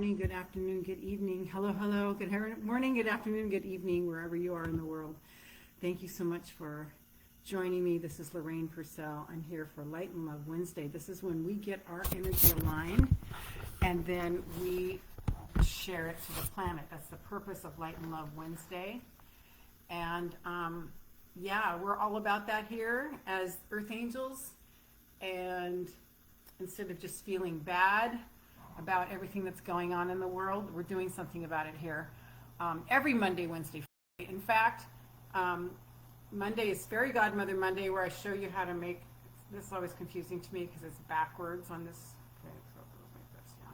Morning, good afternoon, good evening. Hello, hello. Good morning, good afternoon, good evening, wherever you are in the world. Thank you so much for joining me. This is Lorraine Pursell. I'm here for Light and Love Wednesday. This is when we get our energy aligned and then we share it to the planet. That's the purpose of Light and Love Wednesday. And yeah, we're all about that here as Earth Angels. And instead of just feeling bad about everything that's going on in the world, we're doing something about it here every Monday, Wednesday, Friday. In fact, Monday is Fairy Godmother Monday, where I show you how to make, this is always confusing to me because it's backwards on this. Okay, so it goes like this, yeah.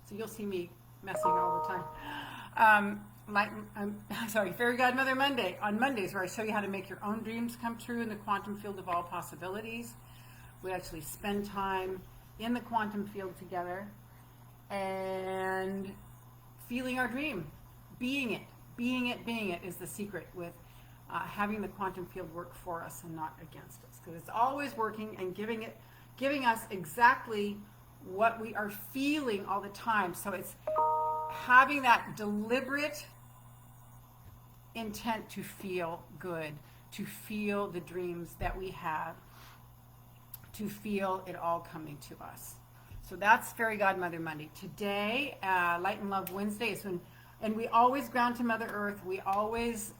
So you'll see me messing all the time. Fairy Godmother Monday, on Mondays, where I show you how to make your own dreams come true in the quantum field of all possibilities. We actually spend time in the quantum field together and feeling our dream, being it is the secret with having the quantum field work for us and not against us, because it's always working and giving us exactly what we are feeling all the time. So it's having that deliberate intent to feel good, to feel the dreams that we have, to feel it all coming to us. So that's Fairy Godmother Monday. Today, Light and Love Wednesday is when, and we always ground to Mother Earth. We always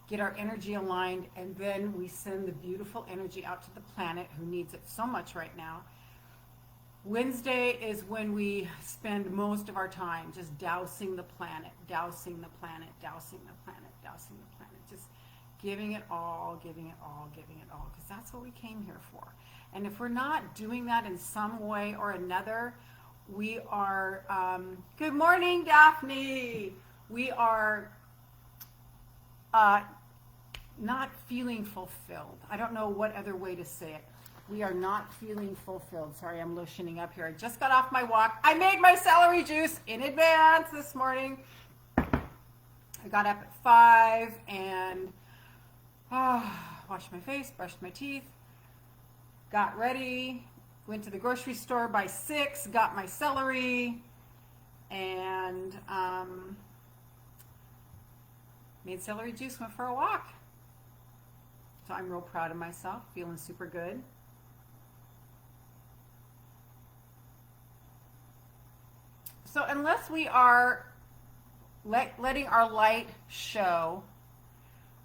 get our energy aligned, and then we send the beautiful energy out to the planet who needs it so much right now. Wednesday is when we spend most of our time just dousing the planet, dousing the planet, dousing the planet, dousing the planet, just giving it all, giving it all, giving it all, because that's what we came here for. And if we're not doing that in some way or another, we are, good morning, Daphne. We are not feeling fulfilled. I don't know what other way to say it. We are not feeling fulfilled. Sorry, I'm lotioning up here. I just got off my walk. I made my celery juice in advance this morning. I got up at 5 and washed my face, brushed my teeth, got ready, went to the grocery store by 6, got my celery, and made celery juice, went for a walk. So I'm real proud of myself, feeling super good. So unless we are letting our light show,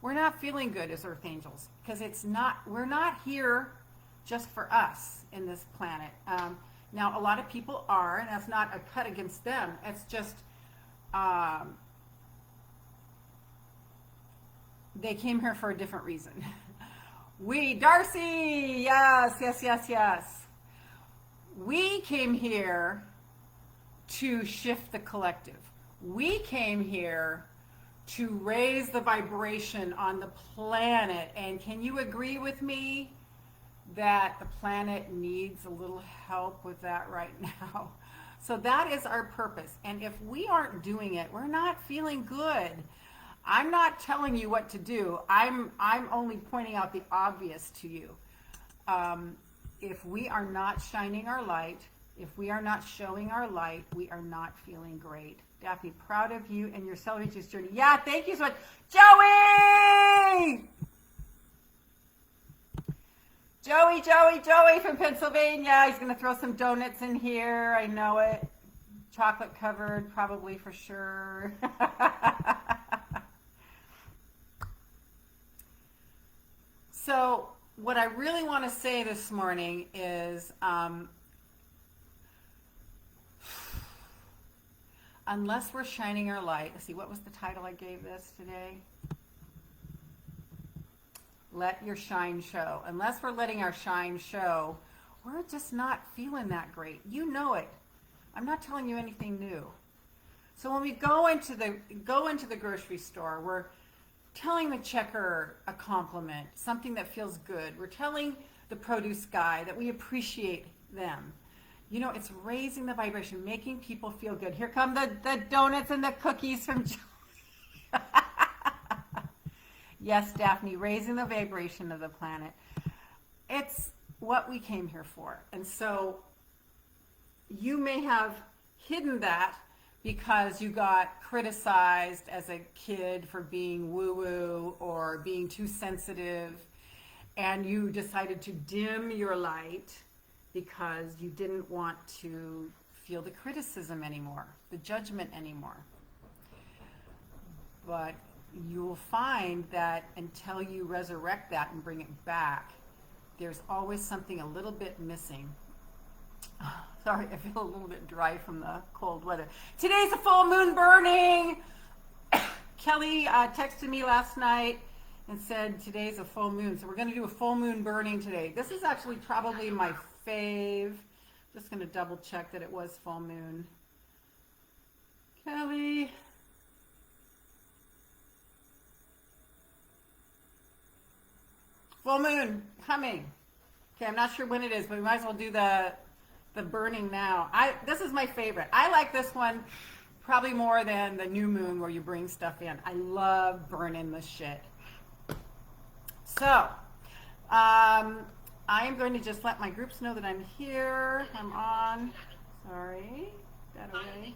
we're not feeling good as Earth Angels, because we're not here just for us in this planet. Now, a lot of people are, and that's not a cut against them. It's just they came here for a different reason. Darcy, yes. We came here to shift the collective. We came here to raise the vibration on the planet. And can you agree with me that the planet needs a little help with that right now? So that is our purpose. And if we aren't doing it, we're not feeling good. I'm not telling you what to do. I'm only pointing out the obvious to you. If we are not shining our light, if we are not showing our light, we are not feeling great. Daphne, proud of you and your celery juice journey. Yeah, thank you so much. Joey from Pennsylvania. He's going to throw some donuts in here. I know it. Chocolate covered, probably for sure. So what I really want to say this morning is unless we're shining our light, let's see, what was the title I gave this today? Let your shine show. Unless we're letting our shine show, we're just not feeling that great. You know it. I'm not telling you anything new. So when we go into the grocery store, we're telling the checker a compliment, something that feels good. We're telling the produce guy that we appreciate them. You know, it's raising the vibration, making people feel good. Here come the donuts and the cookies from Joey. Yes, Daphne, raising the vibration of the planet. It's what we came here for. And so you may have hidden that because you got criticized as a kid for being woo-woo or being too sensitive, and you decided to dim your light because you didn't want to feel the criticism anymore, the judgment anymore. But you'll find that until you resurrect that and bring it back, there's always something a little bit missing. Sorry, I feel a little bit dry from the cold weather. Today's a full moon burning. Kelly texted me last night and said today's a full moon. So we're going to do a full moon burning today. This is actually probably my fave. Just going to double check that it was full moon. Kelly. Full moon coming. Okay, I'm not sure when it is, but we might as well do the burning now. This is my favorite. I like this one probably more than the new moon where you bring stuff in. I love burning the shit. So, I am going to just let my groups know that I'm here. I'm on. Sorry. That away.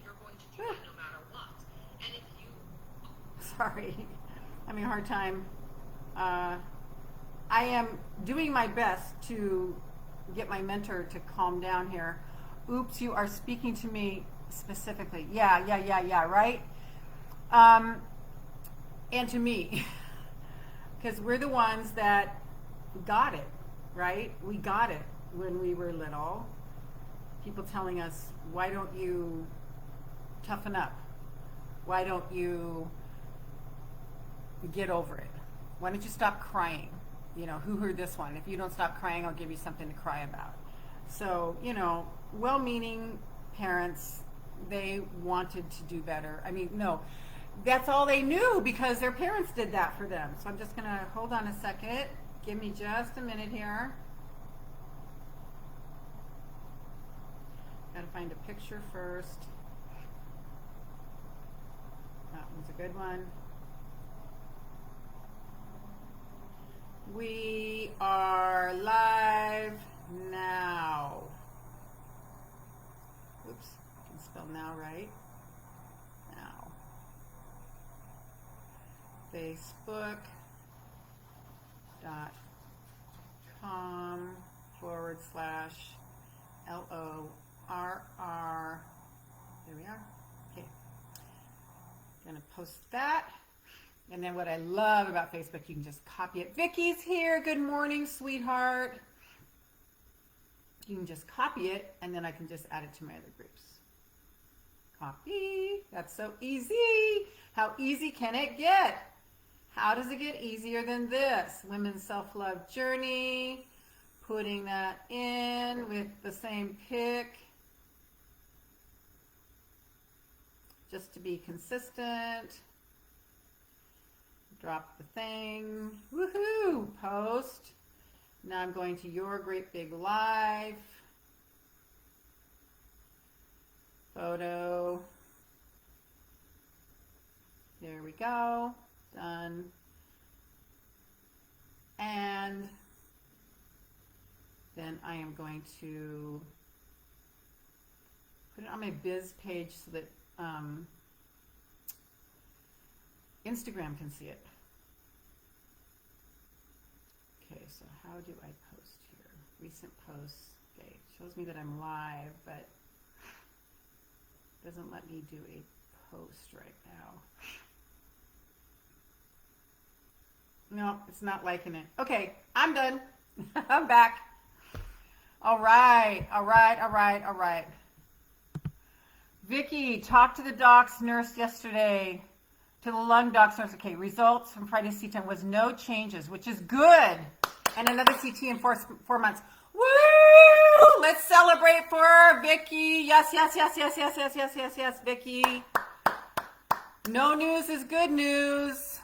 Sorry. Having a hard time. I am doing my best to get my mentor to calm down here. Oops, you are speaking to me specifically. Yeah, right? And to me. Because we're the ones that got it, right? We got it when we were little. People telling us, why don't you toughen up? Why don't you get over it? Why don't you stop crying? You know, who heard this one? If you don't stop crying, I'll give you something to cry about. So, you know, well-meaning parents, they wanted to do better. I mean, no, that's all they knew because their parents did that for them. So I'm just going to hold on a second. Give me just a minute here. Got to find a picture first. That one's a good one. We are live now. Oops, I can spell now right. Now. Facebook.com/LORR. There we are. Okay. Gonna post that. And then what I love about Facebook, you can just copy it. Vicky's here. Good morning, sweetheart. You can just copy it, and then I can just add it to my other groups. Copy. That's so easy. How easy can it get? How does it get easier than this? Women's Self-Love Journey. Putting that in with the same pic. Just to be consistent. Drop the thing. Woohoo! Post. Now I'm going to Your Great Big Life. Photo. There we go. Done. And then I am going to put it on my biz page so that Instagram can see it. Okay, so how do I post here? Recent posts. Okay, it shows me that I'm live, but doesn't let me do a post right now. No, it's not liking it. Okay, I'm done. I'm back. All right. Vicky, talked to the docs nurse yesterday. To the lung docs nurse. Okay, results from Friday's CT was no changes, which is good. And another CT in 4 months. Woo! Let's celebrate for Vicky. Yes, Vicky. No news is good news.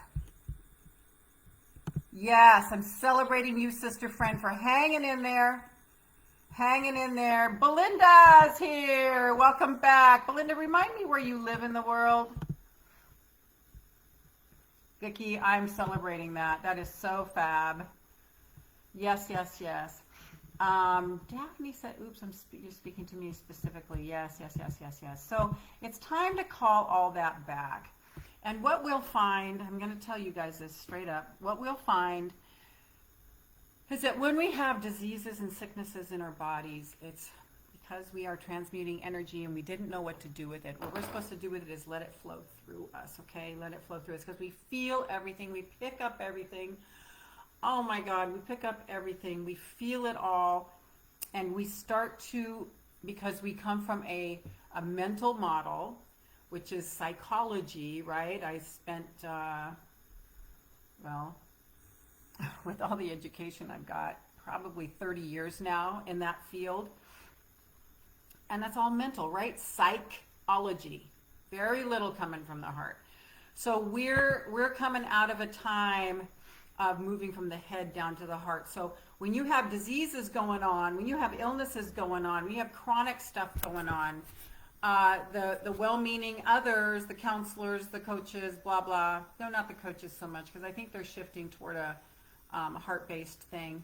Yes, I'm celebrating you, sister friend, for hanging in there. Belinda's here. Welcome back. Belinda, remind me where you live in the world. Vicky, I'm celebrating that. That is so fab. Yes. Daphne said, oops, you're speaking to me specifically. Yes, yes, yes, yes, yes. So it's time to call all that back. And what we'll find, I'm going to tell you guys this straight up, what we'll find is that when we have diseases and sicknesses in our bodies, it's because we are transmuting energy and we didn't know what to do with it. What we're supposed to do with it is let it flow through us, okay? Let it flow through us because we feel everything. We pick up everything. Oh my God, we pick up everything. We feel it all. And we start to, because we come from a mental model, which is psychology, right? I spent, well, with all the education I've got, probably 30 years now in that field. And that's all mental, right? Psychology. Very little coming from the heart. So we're coming out of a time of moving from the head down to the heart. So when you have diseases going on, when you have illnesses going on, when you have chronic stuff going on, the well-meaning others, the counselors, the coaches, blah, blah. No, not the coaches so much, because I think they're shifting toward a heart-based thing.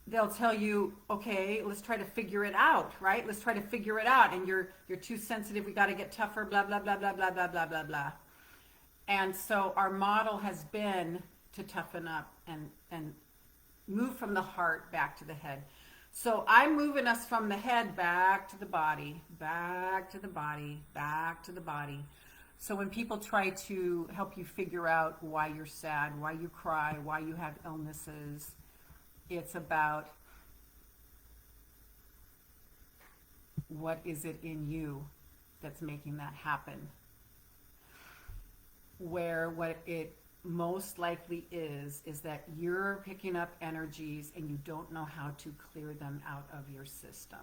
They'll tell you, okay, let's try to figure it out, right? Let's try to figure it out. And you're too sensitive. We got to get tougher, blah, blah, blah, blah, blah, blah, blah, blah, blah. And so our model has been to toughen up and move from the heart back to the head. So I'm moving us from the head back to the body, back to the body, back to the body. So when people try to help you figure out why you're sad, why you cry, why you have illnesses, it's about what is it in you that's making that happen. Where what it most likely is that you're picking up energies and you don't know how to clear them out of your system,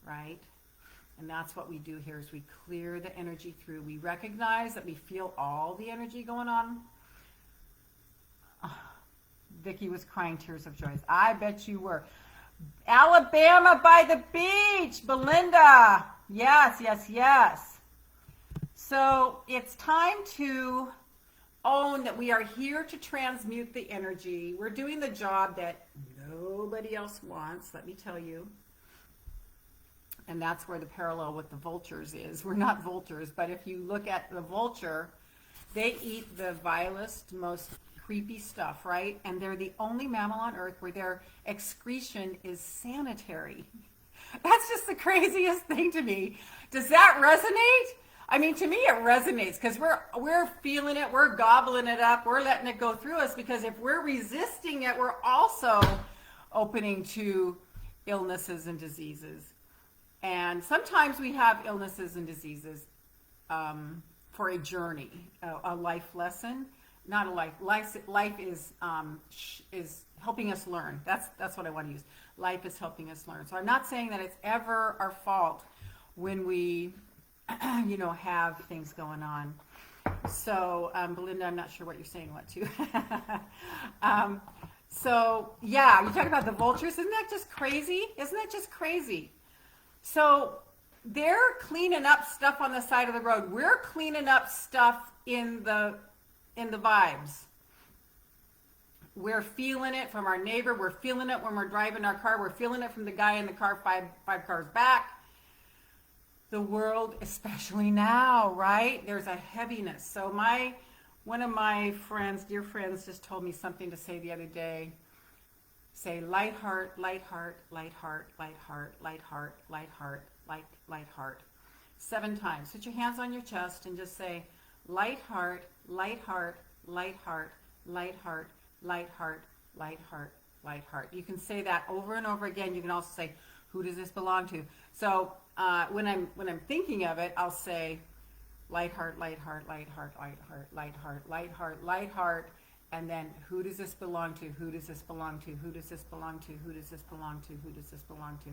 right? And that's what we do here is we clear the energy through. We recognize that we feel all the energy going on. Vicki was crying tears of joy. I bet you were. Alabama by the beach, Belinda. Yes, yes, yes. So it's time to own that we are here to transmute the energy. We're doing the job that nobody else wants, let me tell you. And that's where the parallel with the vultures is. We're not vultures, but if you look at the vulture, they eat the vilest, most creepy stuff, right? And they're the only mammal on earth where their excretion is sanitary. That's just the craziest thing to me. Does that resonate? I mean, to me, it resonates because we're feeling it, we're gobbling it up, we're letting it go through us because if we're resisting it, we're also opening to illnesses and diseases. And sometimes we have illnesses and diseases for a journey, a life lesson, not a life. Life is helping us learn. That's what I want to use. Life is helping us learn. So I'm not saying that it's ever our fault when we have things going on. So, Belinda, I'm not sure what you're saying what to. So, yeah, you talk about the vultures. Isn't that just crazy? Isn't that just crazy? So, they're cleaning up stuff on the side of the road. We're cleaning up stuff in the vibes. We're feeling it from our neighbor. We're feeling it when we're driving our car. We're feeling it from the guy in the car five cars back. The world, especially now, right? There's a heaviness. So one of my friends, dear friends, just told me something to say the other day. Say light heart, light heart, light heart, light heart, light heart, light heart, light heart. 7 times. Put your hands on your chest and just say light heart, light heart, light heart, light heart, light heart, light heart, light heart. You can say that over and over again. You can also say, who does this belong to? So when I'm thinking of it, I'll say light heart, light heart, light heart, light heart, light heart, light heart, light heart, and then who does this belong to? Who does this belong to? Who does this belong to? Who does this belong to? Who does this belong to?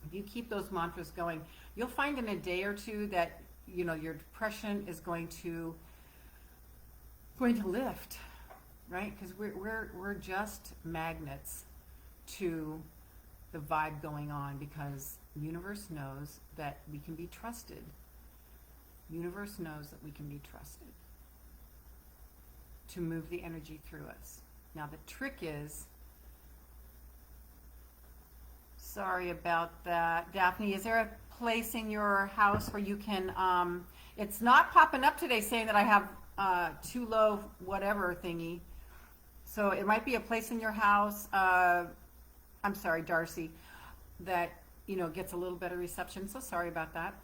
If you keep those mantras going, you'll find in a day or two that your depression is going to lift, right? Because we're just magnets to the vibe going on because the universe knows that we can be trusted. Universe knows that we can be trusted to move the energy through us. Now the trick is, sorry about that, Daphne, is there a place in your house where you can, it's not popping up today saying that I have too low whatever thingy. So it might be a place in your house, I'm sorry, Darcy, that, gets a little better reception. So sorry about that.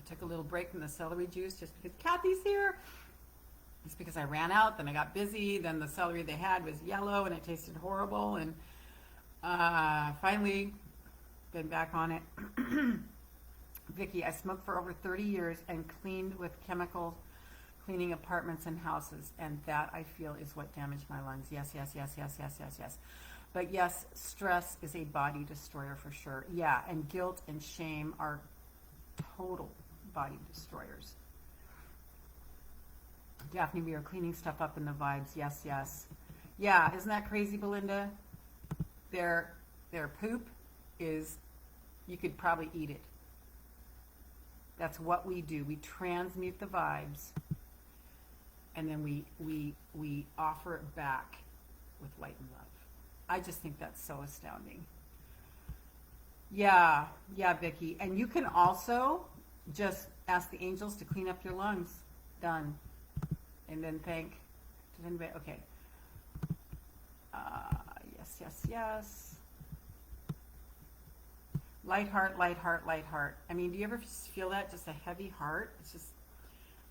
Took a little break from the celery juice just because Kathy's here. It's because I ran out, then I got busy, then the celery they had was yellow and it tasted horrible, and finally been back on it. Vicki, I smoked for over 30 years and cleaned with chemical cleaning apartments and houses, and that I feel is what damaged my lungs. Yes, yes, yes, yes, yes, yes, yes. But yes, stress is a body destroyer for sure. Yeah, and guilt and shame are total body destroyers. Daphne, we are cleaning stuff up in the vibes. Yes, yes. Yeah, isn't that crazy, Belinda? Their poop is, you could probably eat it. That's what we do. We transmute the vibes, and then we offer it back with light and love. I just think that's so astounding. Yeah, Vicki. And you can also just ask the angels to clean up your lungs. Done. And then thank. Did anybody? Okay. Yes, yes, yes. Light heart, light heart, light heart. I mean, do you ever feel that? Just a heavy heart? It's just,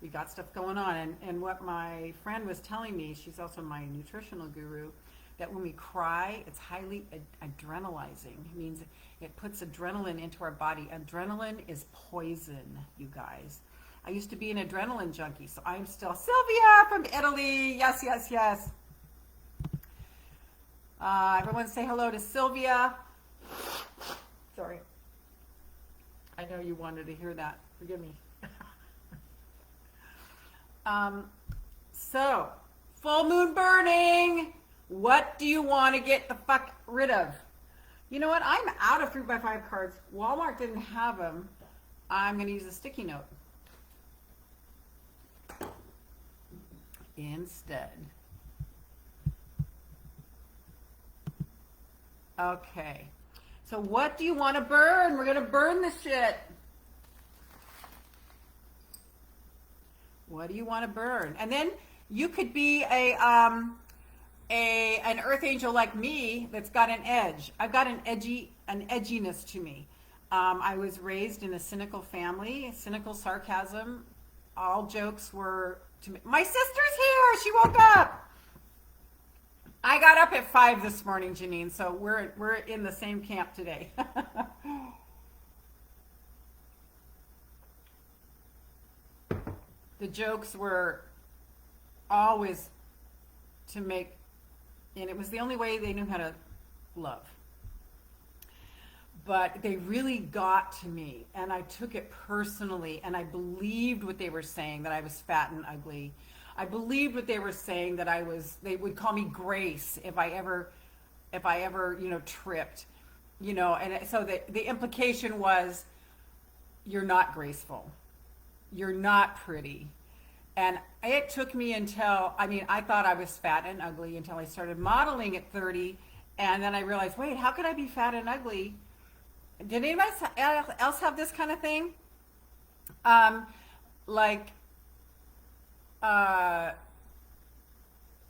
we got stuff going on. And what my friend was telling me, she's also my nutritional guru, that when we cry, it's highly adrenalizing. It means it puts adrenaline into our body. Adrenaline is poison, you guys. I used to be an adrenaline junkie, so I'm still Sylvia from Italy. Yes, yes, yes. Everyone say hello to Sylvia. Sorry. I know you wanted to hear that. Forgive me. So, full moon burning. What do you want to get the fuck rid of? You know what? I'm out of 3x5 cards. Walmart didn't have them. I'm going to use a sticky note instead. Okay. So what do you want to burn? We're going to burn the shit. What do you want to burn? And then you could be an earth angel like me that's got an edge. I've got an edginess to me. I was raised in a cynical family, cynical sarcasm. All jokes were to me. My sister's here. She woke up. I got up at 5 this morning, Janine, so we're in the same camp today. The jokes were always to make, and it was the only way they knew how to love. But they really got to me, and I took it personally, and I believed what they were saying, that I was fat and ugly. I believed what they were saying, that they would call me Grace if I ever, tripped, and so the implication was, you're not graceful. You're not pretty. And it took me until, I thought I was fat and ugly until I started modeling at 30. And then I realized, wait, how could I be fat and ugly? Did anybody else have this kind of thing?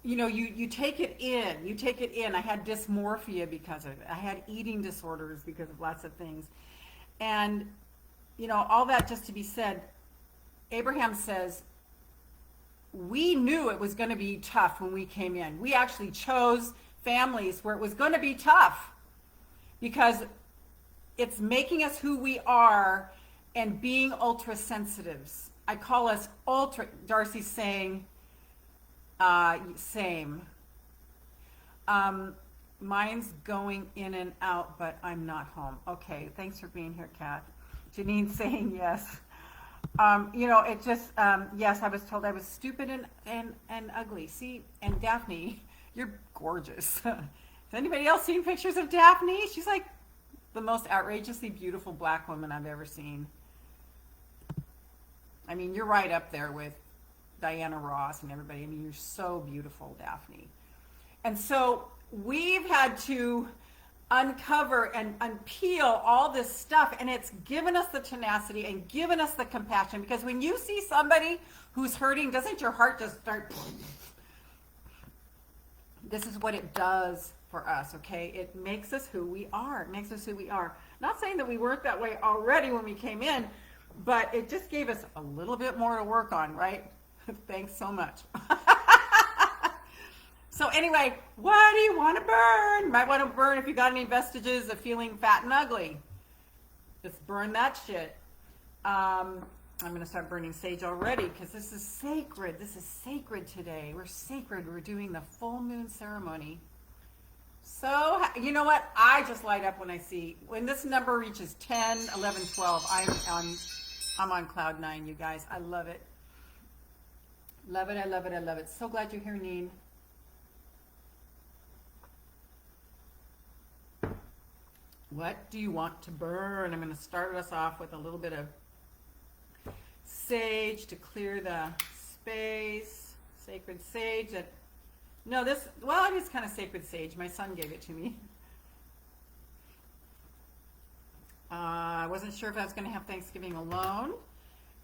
You take it in. You take it in. I had dysmorphia because of it. I had eating disorders because of lots of things. And, all that just to be said, Abraham says, we knew it was going to be tough when we came in. We actually chose families where it was going to be tough because it's making us who we are and being ultra sensitives. I call us ultra, Darcy's saying, same. Mine's going in and out, but I'm not home. Okay, thanks for being here, Kat. Janine saying yes. It just, yes, I was told I was stupid and ugly. See, and Daphne, you're gorgeous. Has anybody else seen pictures of Daphne? She's like the most outrageously beautiful black woman I've ever seen. I mean, you're right up there with Diana Ross and everybody. I mean, you're so beautiful, Daphne. And so we've had to uncover and unpeel all this stuff, and it's given us the tenacity and given us the compassion, because when you see somebody who's hurting, doesn't your heart just start? This is what it does for us, okay? It makes us who we are. It makes us who we are. Not saying that we weren't that way already when we came in, but it just gave us a little bit more to work on, right? Thanks so much. So anyway, what do you want to burn? Might want to burn if you got any vestiges of feeling fat and ugly. Just burn that shit. I'm going to start burning sage already because this is sacred. This is sacred today. We're sacred. We're doing the full moon ceremony. So, you know what? I just light up when I see, when this number reaches 10, 11, 12, I'm on cloud 9, you guys. I love it. Love it. I love it. I love it. So glad you're here, Neen. What do you want to burn? I'm going to start us off with a little bit of sage to clear the space. Sacred sage. No, this, well, it is kind of sacred sage. My son gave it to me. I wasn't sure if I was going to have Thanksgiving alone.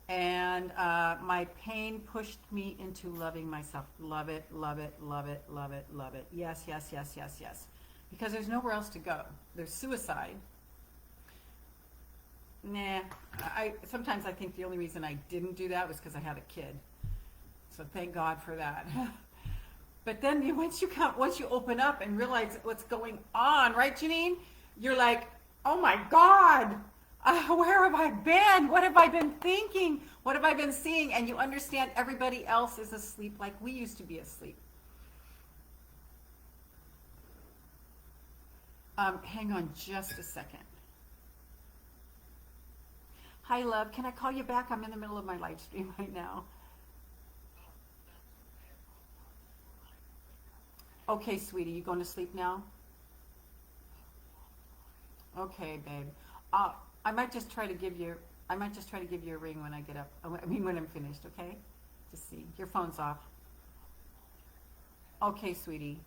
And my pain pushed me into loving myself. Love it, love it, love it, love it, love it. Yes, yes, yes, yes, yes. Because there's nowhere else to go. There's suicide. Nah, sometimes I think the only reason I didn't do that was because I had a kid. So thank God for that. But then once you open up and realize what's going on, right, Janine? You're like, oh my God, where have I been? What have I been thinking? What have I been seeing? And you understand everybody else is asleep like we used to be asleep. Hang on just a second. Hi, love. Can I call you back? I'm in the middle of my live stream right now. Okay, sweetie. You going to sleep now? Okay, babe. I might just try to give you a ring when I get up. I mean, when I'm finished, okay? Just see. Your phone's off. Okay, sweetie.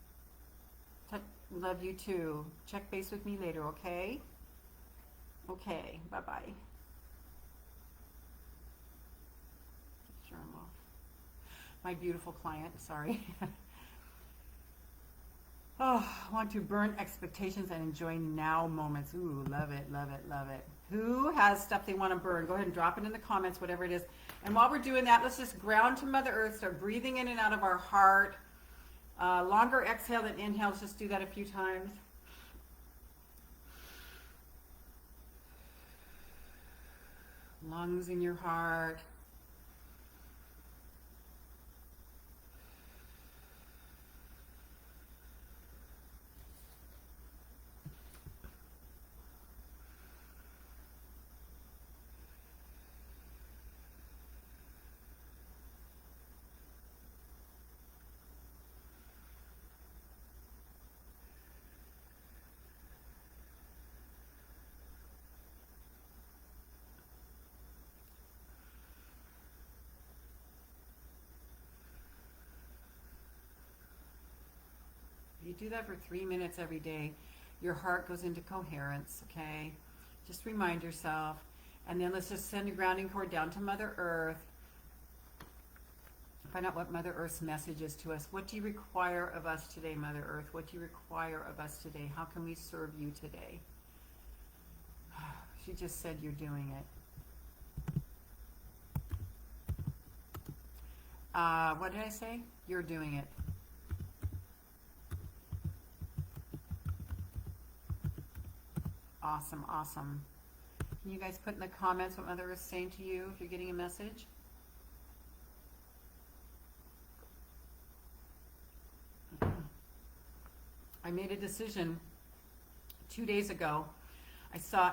Love you too. Check base with me later, okay? Okay, bye-bye. Sure, I'm off. My beautiful client, sorry. Oh, I want to burn expectations and enjoy now moments. Ooh, love it, love it, love it. Who has stuff they want to burn? Go ahead and drop it in the comments, whatever it is. And while we're doing that, let's just ground to Mother Earth, start breathing in and out of our heart. Longer exhale than inhale. Let's just do that a few times. Lungs in your heart. You do that for 3 minutes every day, your heart goes into coherence, okay? Just remind yourself. And then let's just send a grounding cord down to Mother Earth. Find out what Mother Earth's message is to us. What do you require of us today, Mother Earth? What do you require of us today? How can we serve you today? She just said you're doing it. What did I say? You're doing it. Awesome, awesome. Can you guys put in the comments what Mother is saying to you if you're getting a message? I made a decision 2 days ago. I saw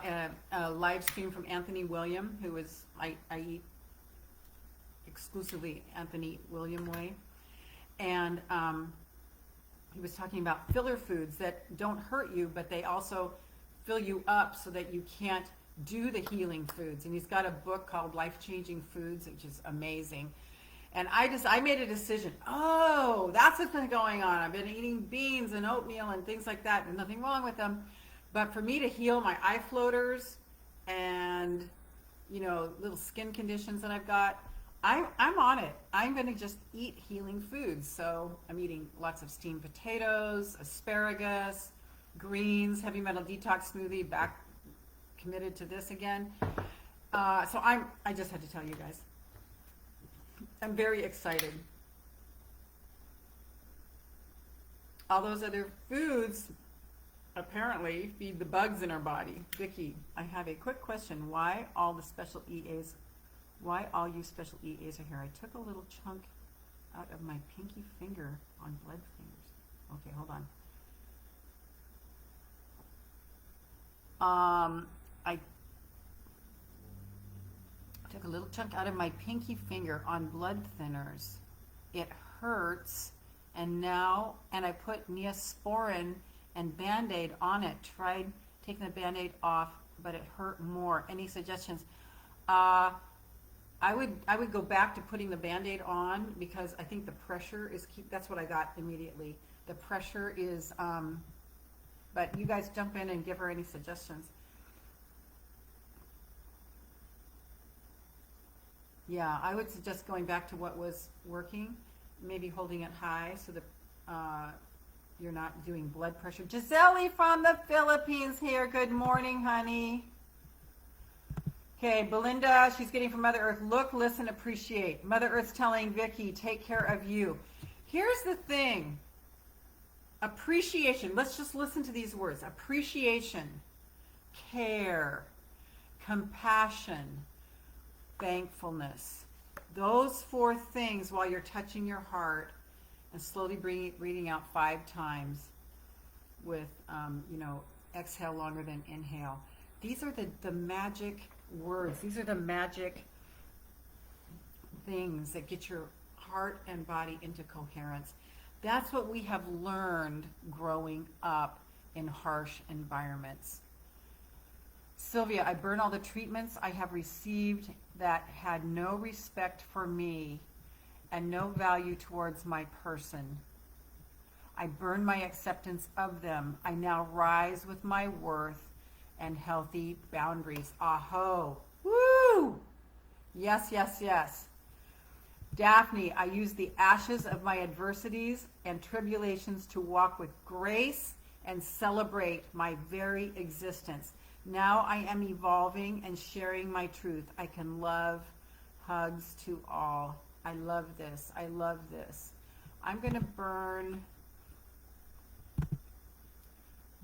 a live stream from Anthony William, who is, I eat exclusively Anthony William way. And he was talking about filler foods that don't hurt you, but they also fill you up so that you can't do the healing foods. And he's got a book called Life Changing Foods, which is amazing. And I made a decision. Oh, that's what's been going on. I've been eating beans and oatmeal and things like that. There's nothing wrong with them. But for me to heal my eye floaters and, little skin conditions that I've got, I'm on it. I'm going to just eat healing foods. So I'm eating lots of steamed potatoes, asparagus, greens, heavy metal detox smoothie, back committed to this again. So I just had to tell you guys. I'm very excited. All those other foods apparently feed the bugs in our body. Vicki, I have a quick question. Why all you special EAs are here? I took a little chunk out of my pinky finger on blood fingers. Okay, hold on. I took a little chunk out of my pinky finger on blood thinners. It hurts, and I put Neosporin and Band-Aid on it. Tried taking the Band-Aid off, but it hurt more. Any suggestions? I would go back to putting the Band-Aid on, because I think the pressure is that's what I got immediately. The pressure is, but you guys jump in and give her any suggestions. Yeah, I would suggest going back to what was working, maybe holding it high so that you're not doing blood pressure. Giselle from the Philippines here. Good morning, honey. Okay, Belinda, she's getting from Mother Earth. Look, listen, appreciate. Mother Earth's telling Vicki, take care of you. Here's the thing. Appreciation. Let's just listen to these words. Appreciation, care, compassion, thankfulness. Those 4 things while you're touching your heart and slowly breathing out 5 times with, exhale longer than inhale. These are the magic words. These are the magic things that get your heart and body into coherence. That's what we have learned growing up in harsh environments. Sylvia, I burn all the treatments I have received that had no respect for me and no value towards my person. I burn my acceptance of them. I now rise with my worth and healthy boundaries. Aho! Woo! Yes, yes, yes. Daphne, I use the ashes of my adversities and tribulations to walk with grace and celebrate my very existence. Now I am evolving and sharing my truth. I can love. Hugs to all. I love this. I love this. I'm going to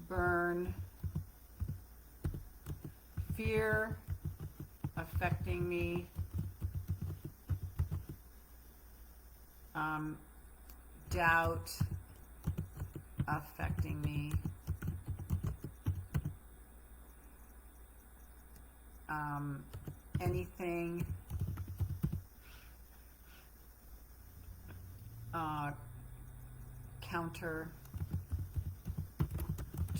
burn fear affecting me, doubt affecting me, anything counter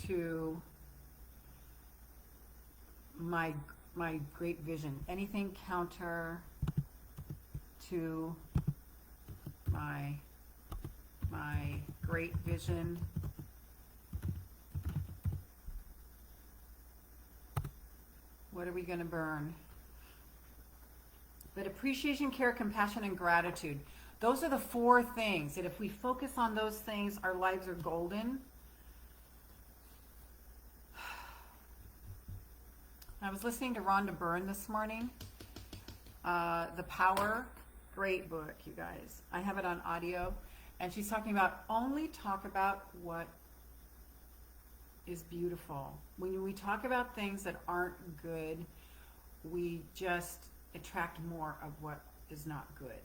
to my great vision, anything counter to my great vision, what are we going to burn? But appreciation, care, compassion, and gratitude. Those are the 4 things that if we focus on those things, our lives are golden. I was listening to Rhonda Byrne this morning. The Power, great book, you guys. I have it on audio. And she's talking about only talk about what is beautiful. When we talk about things that aren't good, we just attract more of what is not good.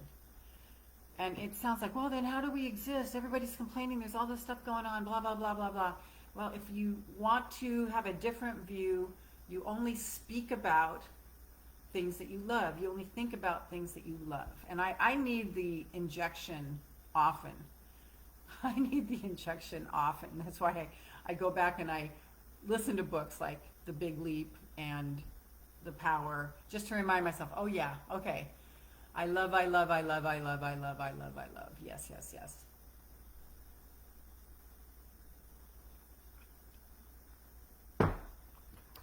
And it sounds like, well, then how do we exist? Everybody's complaining. There's all this stuff going on, blah, blah, blah, blah, blah. Well, if you want to have a different view, you only speak about things that you love. You only think about things that you love. And I need the injection often. I need the injection often. That's why I go back and I listen to books like The Big Leap and The Power, just to remind myself, oh yeah, okay. I love, I love, I love, I love, I love, I love, I love. Yes, yes, yes.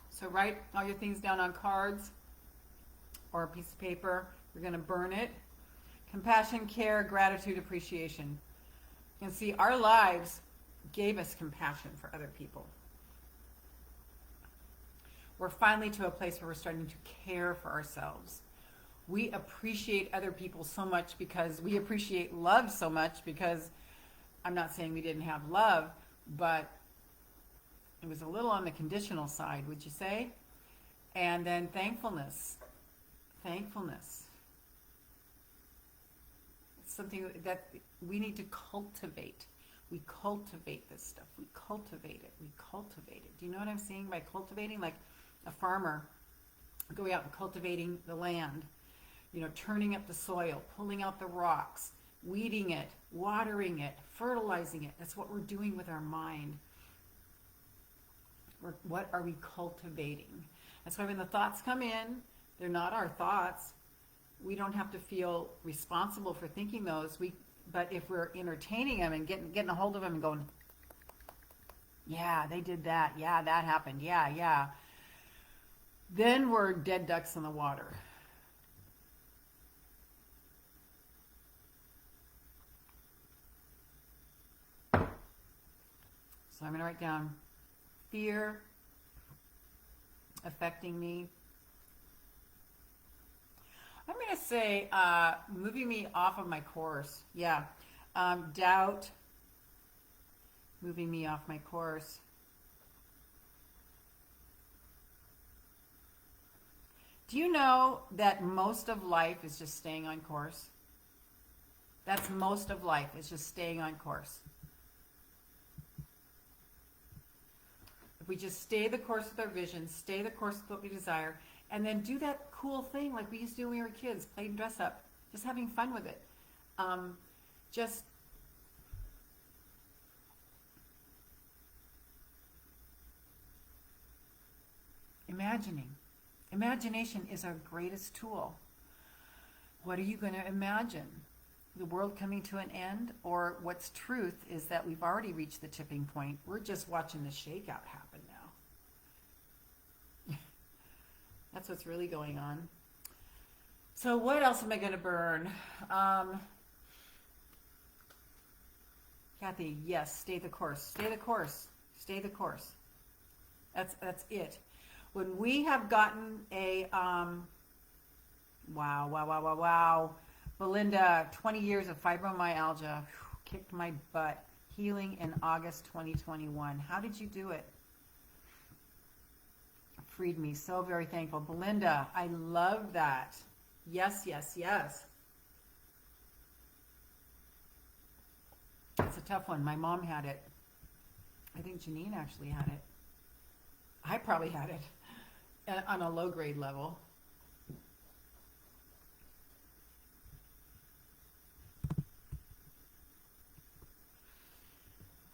So write all your things down on cards or a piece of paper. You're going to burn it. Compassion, care, gratitude, appreciation. And see, our lives gave us compassion for other people. We're finally to a place where we're starting to care for ourselves. We appreciate other people so much because we appreciate love so much because I'm not saying we didn't have love, but it was a little on the conditional side, would you say? And then thankfulness. Thankfulness. It's something that we need to cultivate. We cultivate this stuff. We cultivate it. We cultivate it. Do you know what I'm saying by cultivating? Like a farmer going out and cultivating the land, you know, turning up the soil, pulling out the rocks, weeding it, watering it, fertilizing it. That's what we're doing with our mind. What are we cultivating? That's why when the thoughts come in, they're not our thoughts. We don't have to feel responsible for thinking those. But if we're entertaining them and getting a hold of them and going, yeah, they did that. Yeah, that happened. Yeah, yeah. Then we're dead ducks in the water. So I'm going to write down fear affecting me. I'm going to say moving me off of my course. Yeah. Doubt moving me off my course. Do you know that most of life is just staying on course? That's most of life, is just staying on course. If we just stay the course with our vision, stay the course with what we desire, and then do that cool thing like we used to do when we were kids, play and dress up, just having fun with it. Just imagining. Imagination is our greatest tool. What are you going to imagine? The world coming to an end? Or what's truth is that we've already reached the tipping point. We're just watching the shakeout happen now. That's what's really going on. So what else am I going to burn? Kathy, yes, stay the course. Stay the course. Stay the course. That's it. When we have gotten a, wow. Belinda, 20 years of fibromyalgia, kicked my butt. Healing in August 2021. How did you do it? Freed me. So very thankful. Belinda, I love that. Yes, yes, yes. It's a tough one. My mom had it. I think Janine actually had it. I probably had it on a low grade level.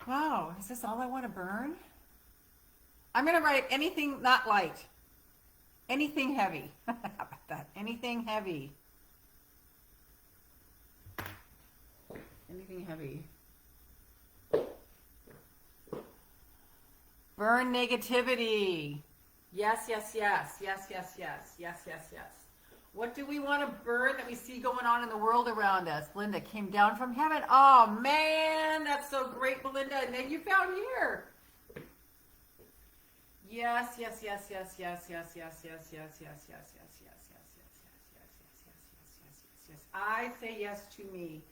Wow, is this all I want to burn? I'm going to write anything not light. Anything heavy. How about that? Anything heavy. Anything heavy. Burn negativity. Yes, yes, yes. Yes, yes, yes. Yes, yes, yes. What do we want to burn that we see going on in the world around us? Belinda came down from heaven. Oh, man, that's so great, Belinda. And then you found here. Yes, yes, yes, yes, yes, yes, yes, yes, yes, yes, yes, yes, yes, yes, yes, yes, yes, yes, yes. I say yes to me.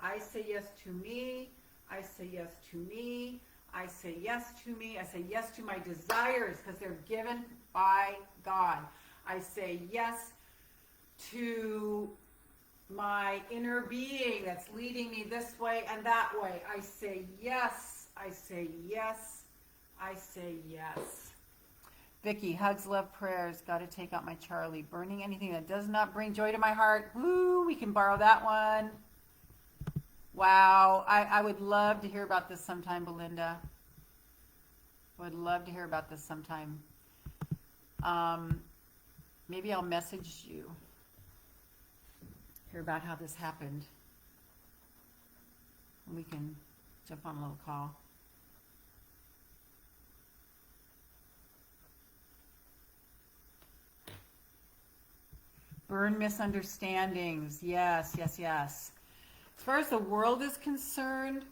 I say yes to me. I say yes to me. I say yes to me. I say yes to my desires because they're given by God. I say yes to my inner being that's leading me this way and that way. I say yes. I say yes. I say yes. Vicky, hugs, love, prayers. Got to take out my Charlie. Burning anything that does not bring joy to my heart. Woo, we can borrow that one. Wow, I would love to hear about this sometime, Belinda. I would love to hear about this sometime. Maybe I'll message you, hear about how this happened, and we can jump on a little call. Burn misunderstandings. Yes, yes, yes. As far as the world is concerned,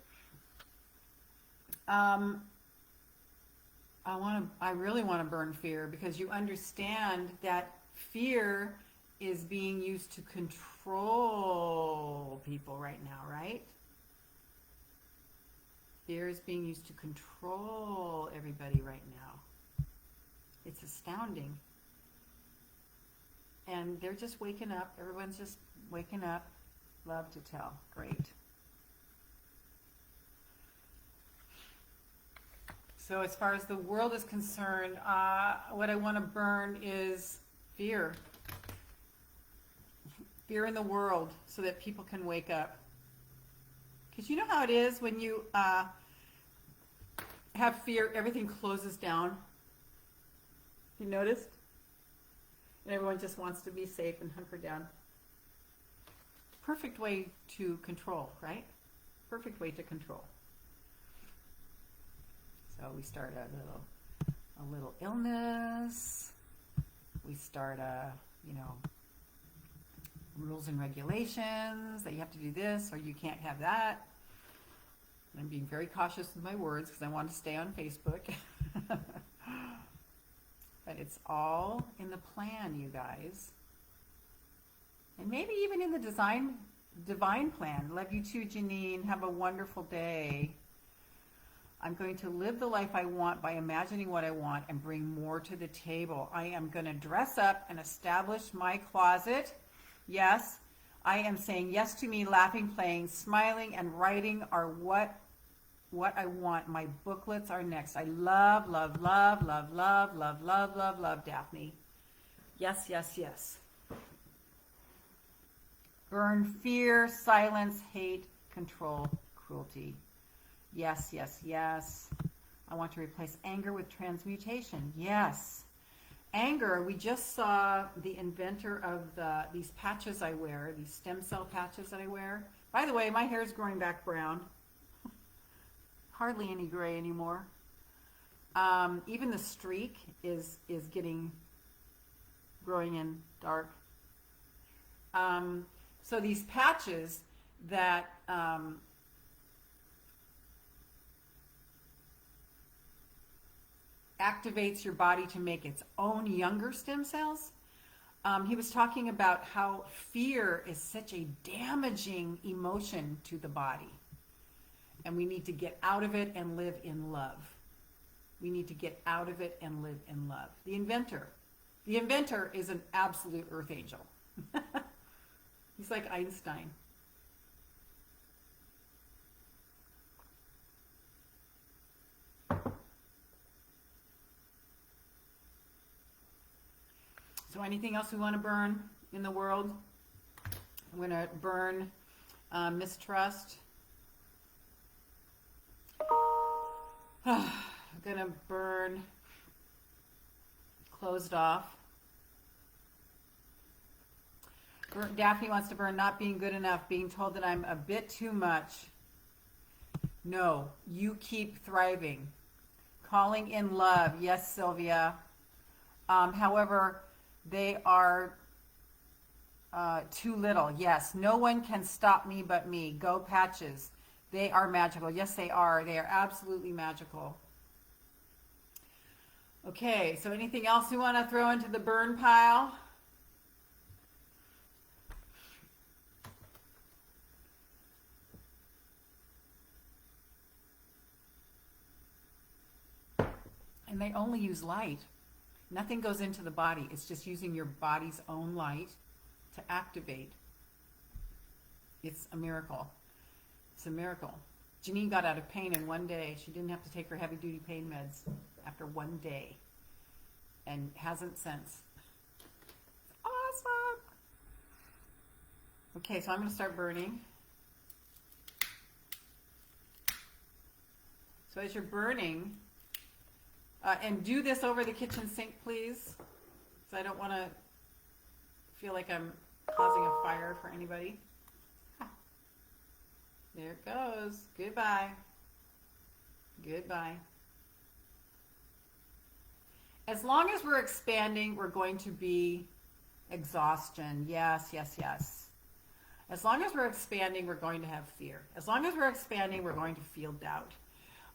I really want to burn fear, because you understand that fear is being used to control people right now, right? Fear is being used to control everybody right now. It's astounding. And they're just waking up. Everyone's just waking up. Love to tell. Great. So as far as the world is concerned, what I want to burn is fear. Fear in the world, so that people can wake up. Because you know how it is when you have fear, everything closes down. You noticed? And everyone just wants to be safe and hunker down. Perfect way to control, right? Perfect way to control. So we start a little illness. We start rules and regulations that you have to do this or you can't have that. And I'm being very cautious with my words because I want to stay on Facebook. But it's all in the plan, you guys. And maybe even in the divine plan. Love you too, Janine. Have a wonderful day. I'm going to live the life I want by imagining what I want and bring more to the table. I am going to dress up and establish my closet. Yes, I am saying yes to me, laughing, playing, smiling, and writing are what I want. My booklets are next. I love, love, love, love, love, love, love, love, love, Daphne. Yes, yes, yes. Burn fear, silence, hate, control, cruelty. Yes, yes, yes. I want to replace anger with transmutation. Yes. Anger, we just saw the inventor of these patches I wear, these stem cell patches that I wear. By the way, my hair is growing back brown. Hardly any gray anymore. Even the streak is growing in dark. So these patches that activates your body to make its own younger stem cells. He was talking about how fear is such a damaging emotion to the body. And we need to get out of it and live in love. We need to get out of it and live in love. The inventor is an absolute earth angel. He's like Einstein. So anything else we want to burn in the world? I'm going to burn mistrust. I'm going to burn closed off. Daphne wants to burn not being good enough, being told that I'm a bit too much. No, you keep thriving. Calling in love. Yes, Sylvia. However, they are too little. Yes, no one can stop me but me. Go Patches. They are magical. Yes, they are. They are absolutely magical. Okay, so anything else we want to throw into the burn pile? And they only use light. Nothing goes into the body. It's just using your body's own light to activate. It's a miracle. It's a miracle. Janine got out of pain in one day. She didn't have to take her heavy-duty pain meds after one day. And hasn't since. Awesome! Okay, so I'm going to start burning. So as you're burning, And do this over the kitchen sink, please. So I don't want to feel like I'm causing a fire for anybody. There it goes. Goodbye. Goodbye. As long as we're expanding, we're going to be exhaustion. Yes, yes, yes. As long as we're expanding, we're going to have fear. As long as we're expanding, we're going to feel doubt.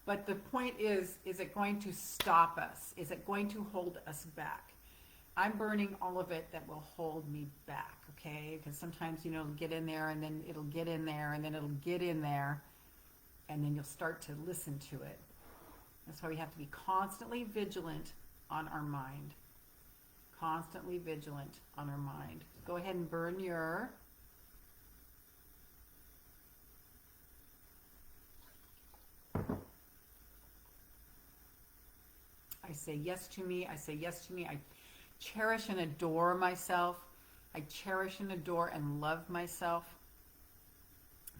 But the point is it going to stop us? Is it going to hold us back? I'm burning all of it that will hold me back, okay? Because sometimes, you know, it'll get in there, and then it'll get in there, and then it'll get in there, and then you'll start to listen to it. That's why we have to be constantly vigilant on our mind. Constantly vigilant on our mind. Go ahead and burn your... I say yes to me. I say yes to me. I cherish and adore myself. I cherish and adore and love myself.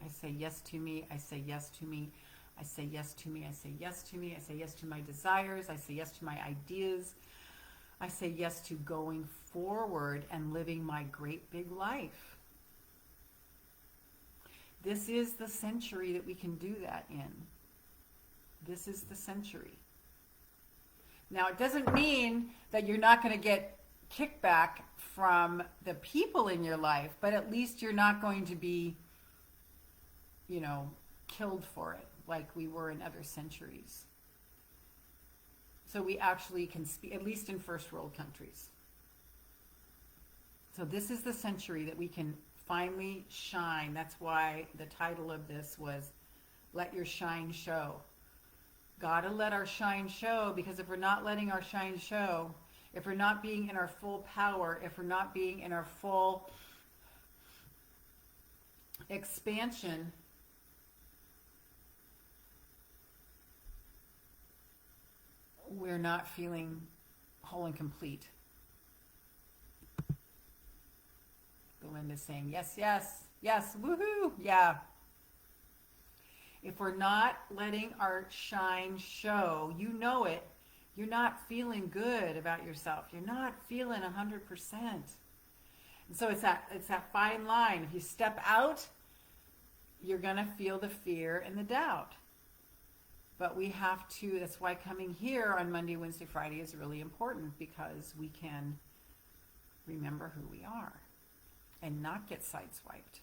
I say yes to me. I say yes to me. I say yes to me. I say yes to me. I say yes to my desires. I say yes to my ideas. I say yes to going forward and living my great big life. This is the century that we can do that in. This is the century. Now, it doesn't mean that you're not going to get kickback from the people in your life, but at least you're not going to be, you know, killed for it like we were in other centuries. So we actually can speak, at least in first world countries. So this is the century that we can finally shine. That's why the title of this was Let Your Shine Show. Gotta let our shine show, because if we're not letting our shine show, if we're not being in our full power, if we're not being in our full expansion, we're not feeling whole and complete. Belinda's saying, yes, yes, yes, woohoo, yeah. If we're not letting our shine show, you know it, you're not feeling good about yourself. You're not feeling 100%. And so it's that fine line. If you step out, you're going to feel the fear and the doubt. But we have to, that's why coming here on Monday, Wednesday, Friday is really important, because we can remember who we are and not get sideswiped.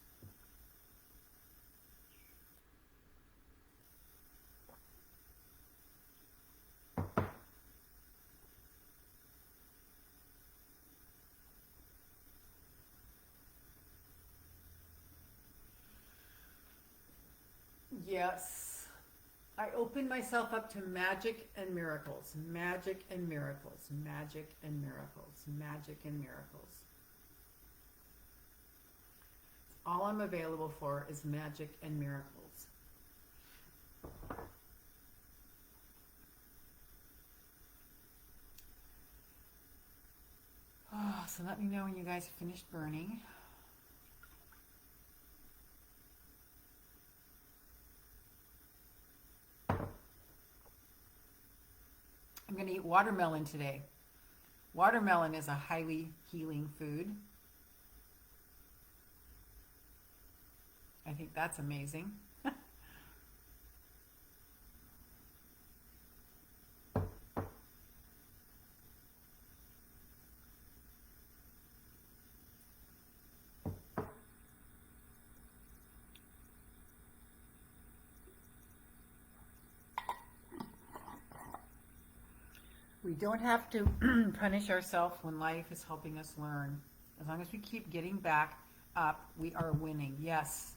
Yes, I open myself up to magic and miracles, magic and miracles, magic and miracles, magic and miracles. All I'm available for is magic and miracles. Oh, so let me know when you guys have finished burning. I'm going to eat watermelon today. Watermelon is a highly healing food. I think that's amazing. We don't have to punish ourselves when life is helping us learn. As long as we keep getting back up, we are winning. Yes.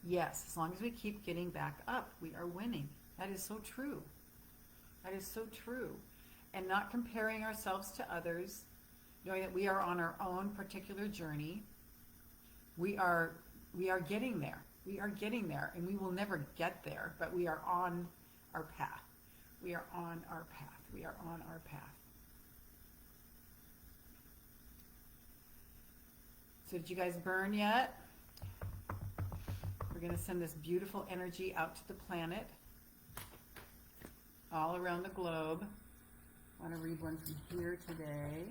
Yes, as long as we keep getting back up, we are winning. That is so true. That is so true. And not comparing ourselves to others, knowing that we are on our own particular journey. We are getting there. We are getting there, and we will never get there, but we are on our path. We are on our path. We are on our path. So did you guys burn yet? We're going to send this beautiful energy out to the planet. all around the globe. I want to read one from here today.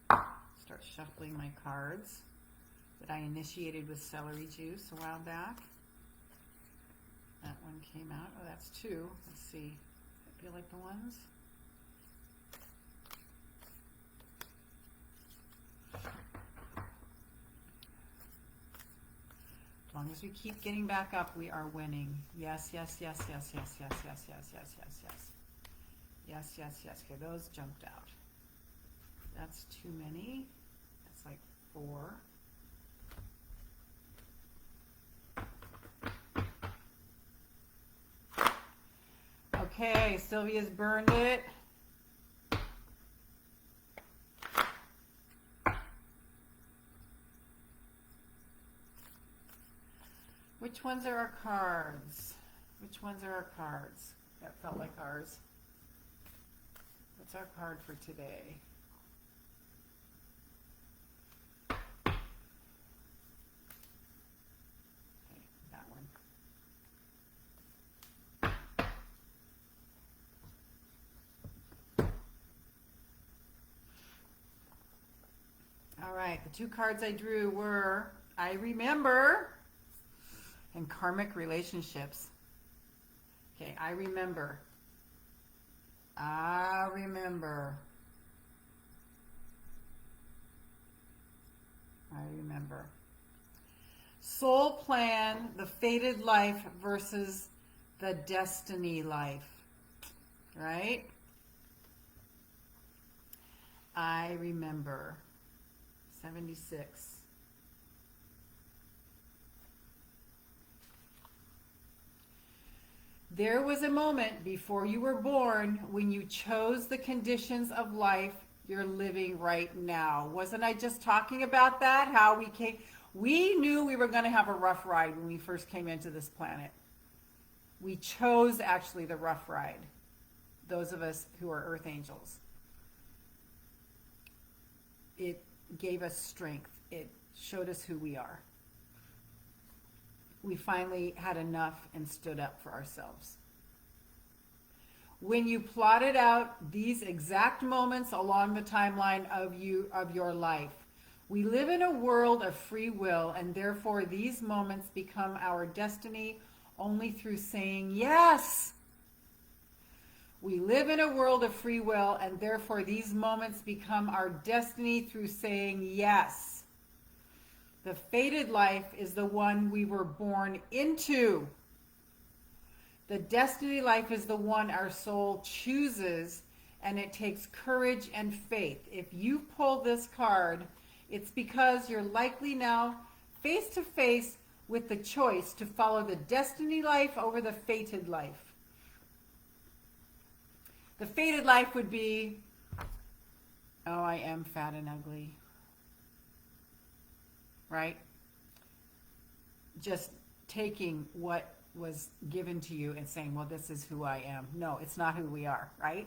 Start shuffling my cards that I initiated with celery juice a while back. That one came out. Oh, that's two. Let's see. I feel like the ones. As long as we keep getting back up, we are winning. Yes, yes, yes, yes, yes, yes, yes, yes, yes, yes, yes. Yes, yes, yes. Okay, those jumped out. That's too many. That's like 4. Okay, Sylvia's burned it. Which ones are our cards? Which ones are our cards? That felt like ours. What's our card for today? Okay, that one. All right, the 2 cards I drew were I Remember and Karmic Relationships. Okay, I remember. I remember. I remember. Soul plan, the fated life versus the destiny life. Right? I remember. 76. There was a moment before you were born when you chose the conditions of life you're living right now. Wasn't I just talking about that? How we knew we were going to have a rough ride when we first came into this planet. We chose actually the rough ride. Those of us who are earth angels. It gave us strength. It showed us who we are. We finally had enough and stood up for ourselves. When you plotted out these exact moments along the timeline of your life, we live in a world of free will, and therefore these moments become our destiny only through saying yes. We live in a world of free will, and therefore these moments become our destiny through saying yes. The fated life is the one we were born into. The destiny life is the one our soul chooses, and it takes courage and faith. If you pull this card, it's because you're likely now face to face with the choice to follow the destiny life over the fated life. The fated life would be, oh, I am fat and ugly. Right? Just taking what was given to you and saying, well, this is who I am. No, it's not who we are, right?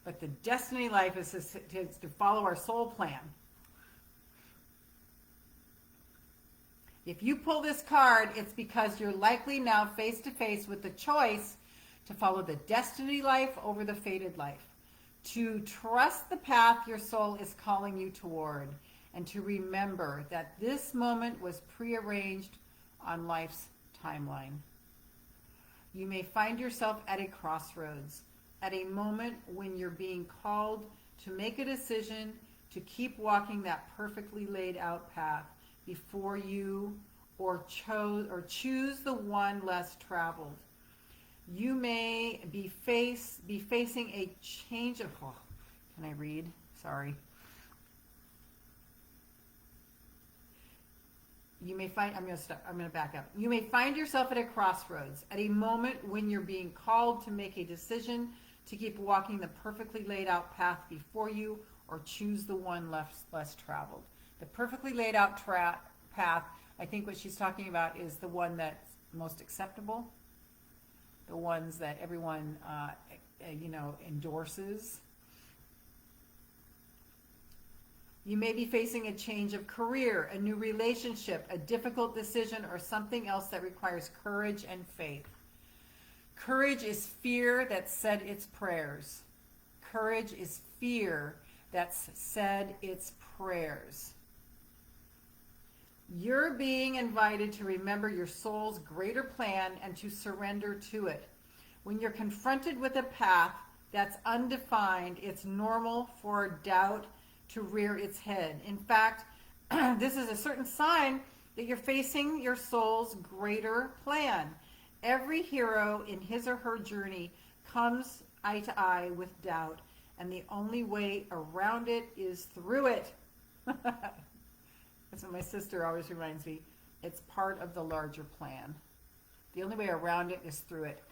But the destiny life is to follow our soul plan. If you pull this card, it's because you're likely now face to face with the choice to follow the destiny life over the fated life, to trust the path your soul is calling you toward, and to remember that this moment was prearranged on life's timeline. You may find yourself at a crossroads, at a moment when you're being called to make a decision to keep walking that perfectly laid out path before you, or choose the one less traveled. You may be facing a change of, can I read? Sorry. You may find, I'm going to back up. You may find yourself at a crossroads, at a moment when you're being called to make a decision to keep walking the perfectly laid out path before you, or choose the one less traveled. The perfectly laid out path, I think what she's talking about is the one that's most acceptable, the ones that everyone, endorses. You may be facing a change of career, a new relationship, a difficult decision, or something else that requires courage and faith. Courage is fear that said its prayers. Courage is fear that's said its prayers. You're being invited to remember your soul's greater plan and to surrender to it. When you're confronted with a path that's undefined, it's normal for doubt to rear its head. In fact, this is a certain sign that you're facing your soul's greater plan. Every hero in his or her journey comes eye to eye with doubt, and the only way around it is through it. That's what my sister always reminds me. It's part of the larger plan. The only way around it is through it.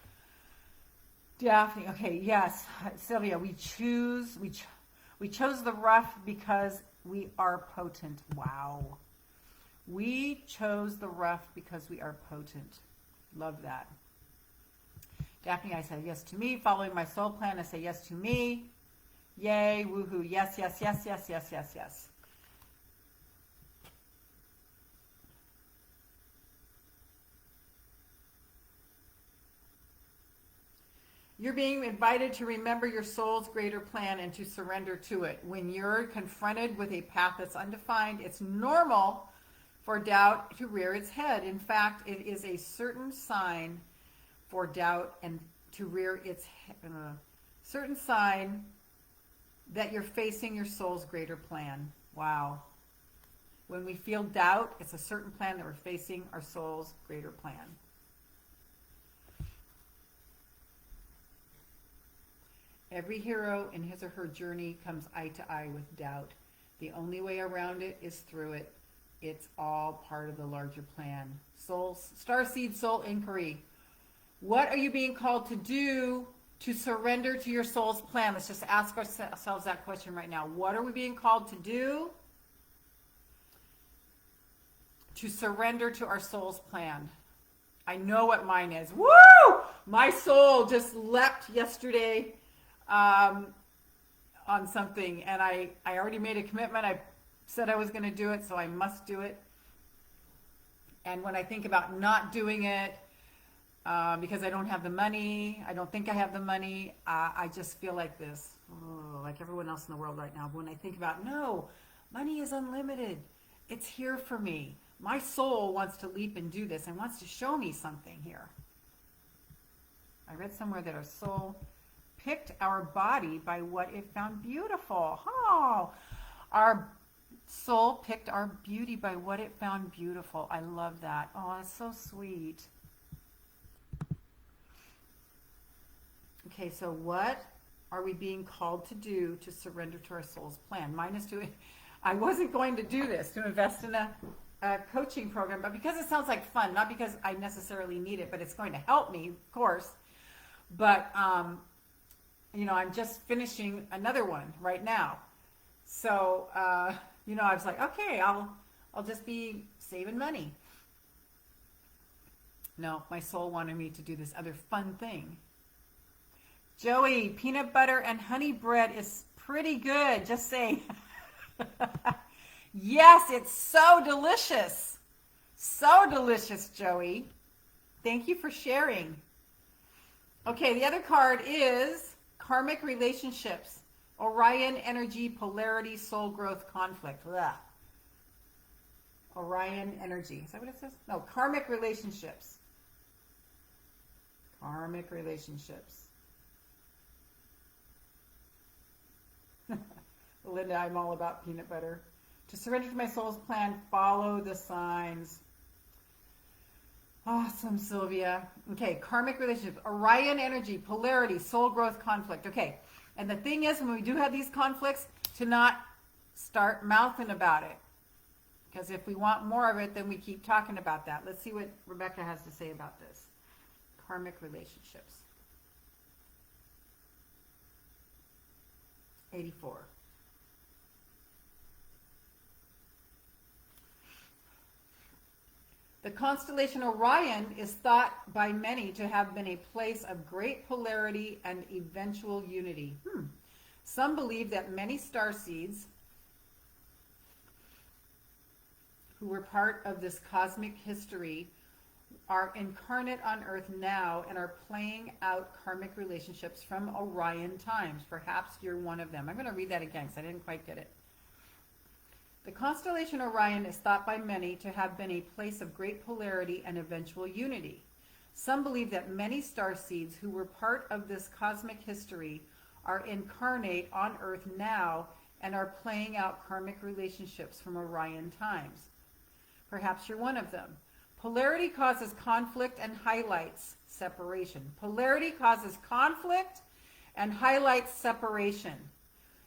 Daphne, okay, yes. Sylvia, we chose the rough because we are potent. Wow. We chose the rough because we are potent. Love that. Daphne, I said yes to me. Following my soul plan, I say yes to me. Yay, woohoo. Yes, yes, yes, yes, yes, yes, yes. You're being invited to remember your soul's greater plan and to surrender to it. When you're confronted with a path that's undefined, it's normal for doubt to rear its head. In fact, it is a certain sign for doubt and to rear its head. Certain sign that you're facing your soul's greater plan. Wow. When we feel doubt, it's a certain plan that we're facing our soul's greater plan. Every hero in his or her journey comes eye to eye with doubt. The only way around it is through it. It's all part of the larger plan. Starseed soul inquiry. What are you being called to do to surrender to your soul's plan? Let's just ask ourselves that question right now. What are we being called to do to surrender to our soul's plan? I know what mine is. Woo! My soul just leapt yesterday on something, and I already made a commitment. I said I was going to do it, so I must do it. And when I think about not doing it because I don't have the money, I don't think I have the money, I just feel like this, like everyone else in the world right now. When I think about, no, money is unlimited. It's here for me. My soul wants to leap and do this and wants to show me something here. I read somewhere that our soul picked our body by what it found beautiful. Oh, our soul picked our beauty by what it found beautiful. I love that. Oh, it's so sweet. Okay, so what are we being called to do to surrender to our soul's plan? Mine is to, I wasn't going to do this, to invest in a coaching program, but because it sounds like fun, not because I necessarily need it, but it's going to help me, of course. But, you know, I'm just finishing another one right now. So, you know, I was like, okay, I'll just be saving money. No, my soul wanted me to do this other fun thing. Joey, peanut butter and honey bread is pretty good, just saying. Yes, it's so delicious. So delicious, Joey. Thank you for sharing. Okay, the other card is karmic relationships. Orion energy, polarity, soul growth, conflict. Blah. Orion energy. Is that what it says? No, karmic relationships. Karmic relationships. Linda, I'm all about peanut butter. To surrender to my soul's plan, follow the signs. Awesome, Sylvia. Okay, karmic relationships. Orion energy, polarity, soul growth, conflict. Okay, and the thing is, when we do have these conflicts, to not start mouthing about it. Because if we want more of it, then we keep talking about that. Let's see what Rebecca has to say about this. Karmic relationships. 84. The constellation Orion is thought by many to have been a place of great polarity and eventual unity. Some believe that many starseeds who were part of this cosmic history are incarnate on Earth now and are playing out karmic relationships from Orion times. Perhaps you're one of them. I'm going to read that again because I didn't quite get it. The constellation Orion is thought by many to have been a place of great polarity and eventual unity. Some believe that many starseeds who were part of this cosmic history are incarnate on Earth now and are playing out karmic relationships from Orion times. Perhaps you're one of them. Polarity causes conflict and highlights separation. Polarity causes conflict and highlights separation.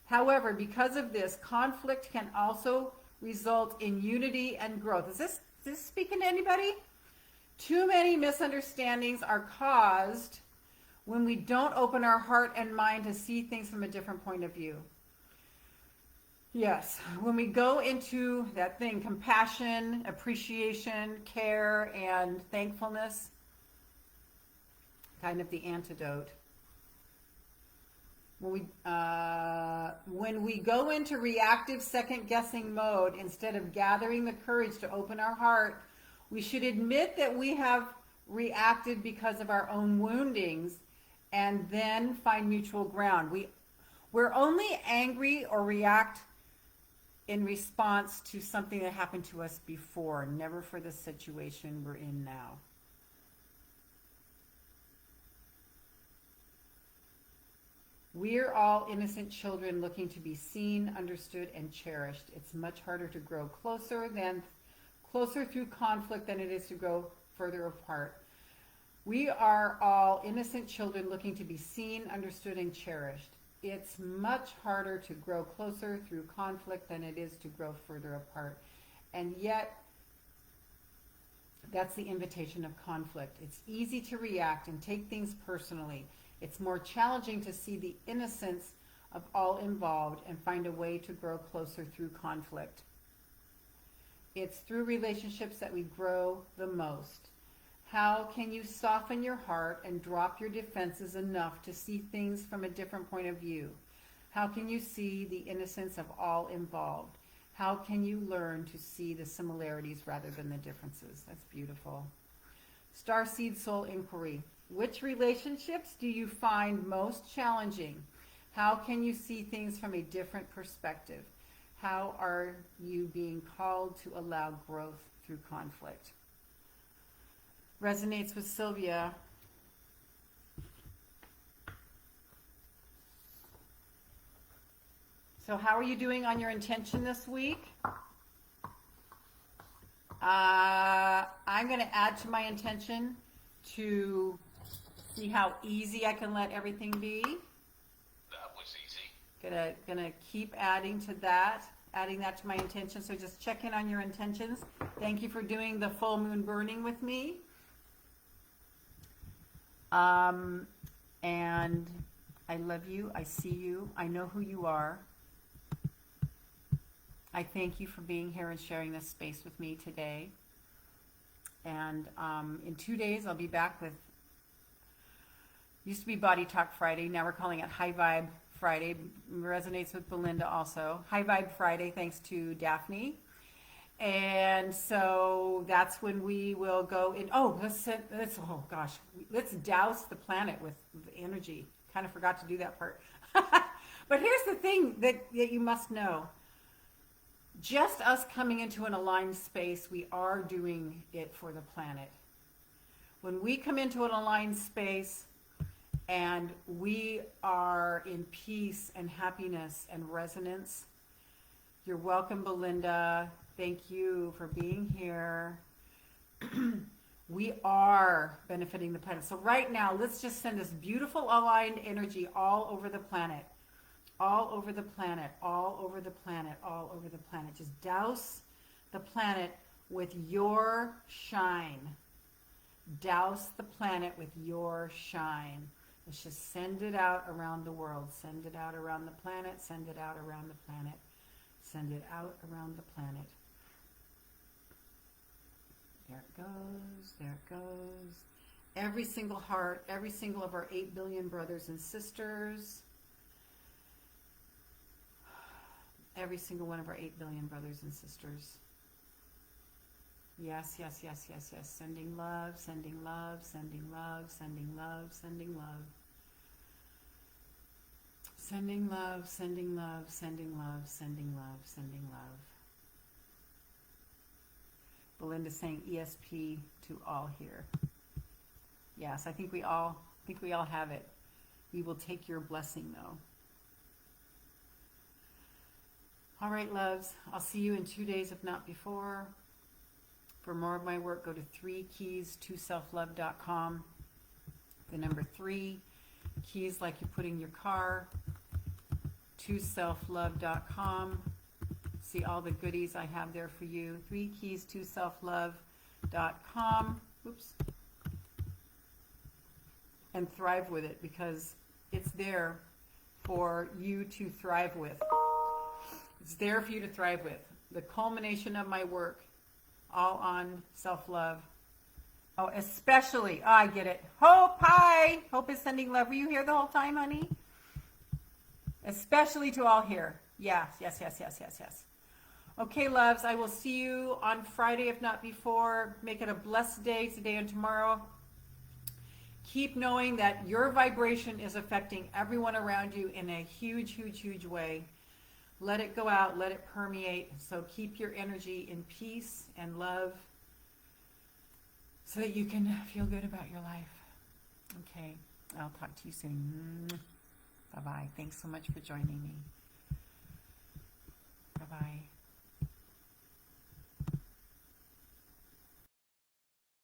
However, because of this, conflict can also result in unity and growth. Is this speaking to anybody? Too many misunderstandings are caused when we don't open our heart and mind to see things from a different point of view. Yes, when we go into that thing, compassion, appreciation, care, and thankfulness, kind of the antidote. When we go into reactive second-guessing mode, instead of gathering the courage to open our heart, we should admit that we have reacted because of our own woundings and then find mutual ground. We're only angry or react in response to something that happened to us before, never for the situation we're in now. We're all innocent children looking to be seen, understood, and cherished. It's much harder to grow closer through conflict than it is to grow further apart. We are all innocent children looking to be seen, understood, and cherished. It's much harder to grow closer through conflict than it is to grow further apart. And yet, that's the invitation of conflict. It's easy to react and take things personally. It's more challenging to see the innocence of all involved and find a way to grow closer through conflict. It's through relationships that we grow the most. How can you soften your heart and drop your defenses enough to see things from a different point of view? How can you see the innocence of all involved? How can you learn to see the similarities rather than the differences? That's beautiful. Starseed Soul Inquiry. Which relationships do you find most challenging? How can you see things from a different perspective? How are you being called to allow growth through conflict? Resonates with Sylvia. So how are you doing on your intention this week? I'm going to add to my intention to see how easy I can let everything be. That was easy. Gonna keep adding to that, adding that to my intention. So just check in on your intentions. Thank you for doing the full moon burning with me. And I love you. I see you. I know who you are. I thank you for being here and sharing this space with me today. And in 2 days, I'll be back with, used to be Body Talk Friday. Now we're calling it High Vibe Friday. Resonates with Belinda also. High Vibe Friday, thanks to Daphne. And so that's when we will go in. Oh, let's douse the planet with energy. Kind of forgot to do that part. But here's the thing that you must know. Just us coming into an aligned space, we are doing it for the planet. When we come into an aligned space and we are in peace and happiness and resonance, you're welcome, Belinda. Thank you for being here. We are benefiting the planet. So right now, let's just send this beautiful aligned energy all over the planet. All over the planet, all over the planet, all over the planet. Just douse the planet with your shine. Douse the planet with your shine. Let's just send it out around the world. Send it out around the planet. Send it out around the planet. Send it out around the planet. There it goes. There it goes. Every single heart, every single of our 8 billion brothers and sisters. Every single one of our 8 billion brothers and sisters. Yes, yes, yes, yes, yes. Sending love, sending love, sending love, sending love, sending love. Sending love, sending love, sending love, sending love, sending love. Belinda saying ESP to all here. Yes, I think we all have it. We will take your blessing though. All right, loves. I'll see you in 2 days, if not before. For more of my work, go to 3keys2selflove.com. The number 3, keys like you put in your car, toselflove.com. See all the goodies I have there for you. 3keys2selflove.com. Oops. And thrive with it, because it's there for you to thrive with. It's there for you to thrive with. The culmination of my work, all on self-love. Oh, especially, I get it. Hope, hi. Hope is sending love. Were you here the whole time, honey? Especially to all here. Yes, yes, yes, yes, yes, yes. Okay, loves, I will see you on Friday, if not before. Make it a blessed day today and tomorrow. Keep knowing that your vibration is affecting everyone around you in a huge, huge, huge way. Let it go out, let it permeate. So keep your energy in peace and love so that you can feel good about your life. Okay, I'll talk to you soon. Bye-bye. Thanks so much for joining me. Bye-bye.